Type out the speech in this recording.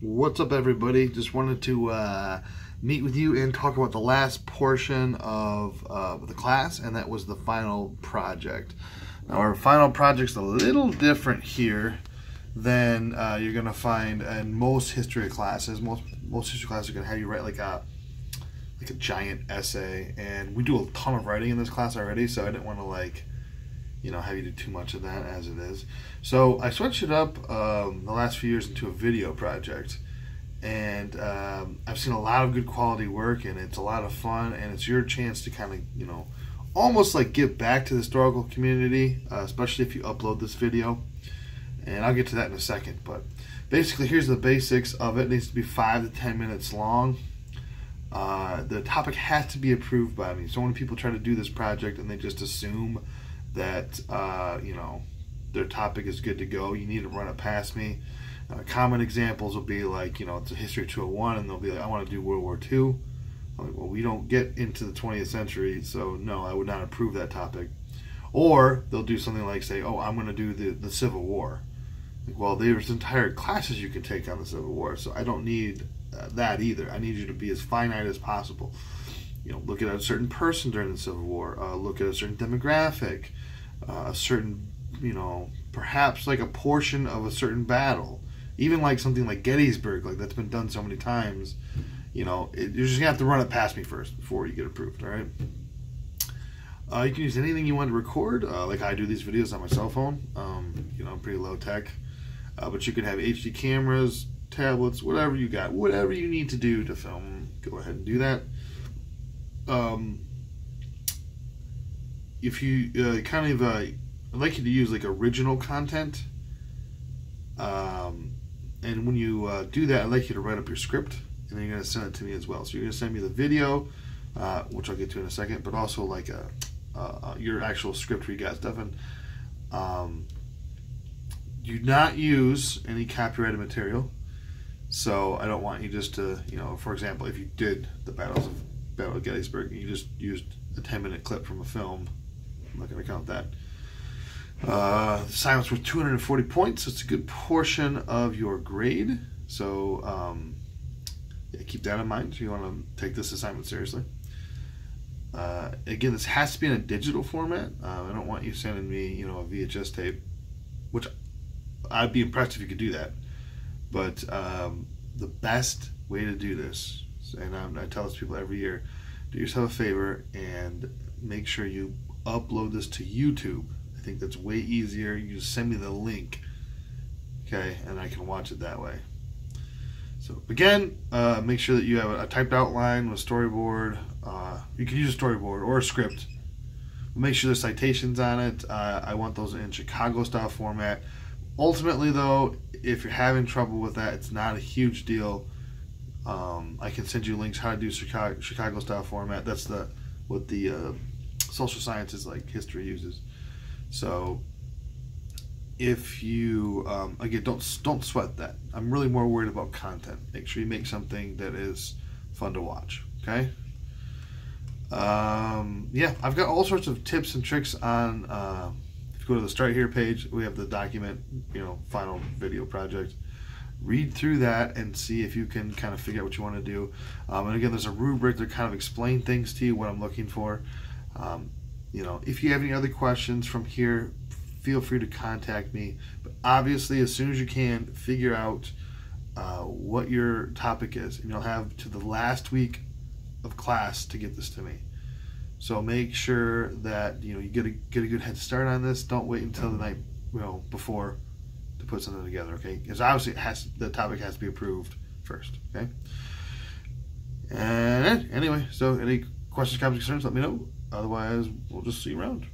What's up, everybody? Just wanted to meet with you and talk about the last portion of the class, and that was the final project. Now, our final project's a little different here than you're going to find in most history classes. Most history classes are going to have you write like a giant essay, and we do a ton of writing in this class already, so I didn't want to have you do too much of that as it is. So I switched it up the last few years into a video project, and I've seen a lot of good quality work, and it's a lot of fun, and it's your chance to kind of almost like give back to the historical community, especially if you upload this video, and I'll get to that in a second. But basically, here's the basics of it. It needs to be 5 to 10 minutes long. The topic has to be approved by me. So when people try to do this project and they just assume that their topic is good to go, you need to run it past me. Common examples will be like, it's a History 201, and they'll be like, I want to do World War II. I'm like, well, we don't get into the 20th century, so no, I would not approve that topic. Or they'll do something like, say, oh, I'm going to do the Civil War. Like, well, there's entire classes you can take on the Civil War, so I don't need that either. I need you to be as finite as possible. Look at a certain person during the Civil War, look at a certain demographic, a certain, perhaps like a portion of a certain battle, even like something like Gettysburg, like that's been done so many times. You're just gonna have to run it past me first before you get approved. All right. You can use anything you want to record, like I do these videos on my cell phone. I'm pretty low tech, but you can have HD cameras, tablets, whatever you got, whatever you need to do to film. Go ahead and do that. If you I'd like you to use like original content, and when you do that, I'd like you to write up your script, and then you're going to send it to me as well. So you're going to send me the video, which I'll get to in a second, but also like your actual script where you got stuff. And do not use any copyrighted material. So I don't want you just to, for example, if you did the Battle of Gettysburg and you just used a 10-minute clip from a film, I'm not going to count that. Science with 240 points. It's a good portion of your grade. So yeah, keep that in mind if you want to take this assignment seriously. Again, this has to be in a digital format. I don't want you sending me, a VHS tape, which I'd be impressed if you could do that. But the best way to do this, and I tell this to people every year, do yourself a favor and make sure you upload this to YouTube. I think that's way easier. You just send me the link, okay, and I can watch it that way. So again, make sure that you have a typed outline with storyboard. You can use a storyboard or a script. Make sure there's citations on it. I want those in Chicago style format. Ultimately, though, if you're having trouble with that, it's not a huge deal. I can send you links how to do Chicago style format. That's what the social sciences like history uses. So if you again, don't sweat that. I'm really more worried about content. Make sure you make something that is fun to watch. Okay. Yeah, I've got all sorts of tips and tricks on. If you go to the Start Here page, we have the document, final video project. Read through that and see if you can kind of figure out what you want to do. And again, there's a rubric that kind of explain things to you, what I'm looking for. If you have any other questions from here, feel free to contact me. But obviously, as soon as you can, figure out what your topic is, and you'll have to the last week of class to get this to me. So make sure that you get a good head start on this. Don't wait until the night before to put something together, okay? Because obviously the topic has to be approved first, okay? And anyway, so any questions, comments, concerns, let me know. Otherwise, we'll just see you around.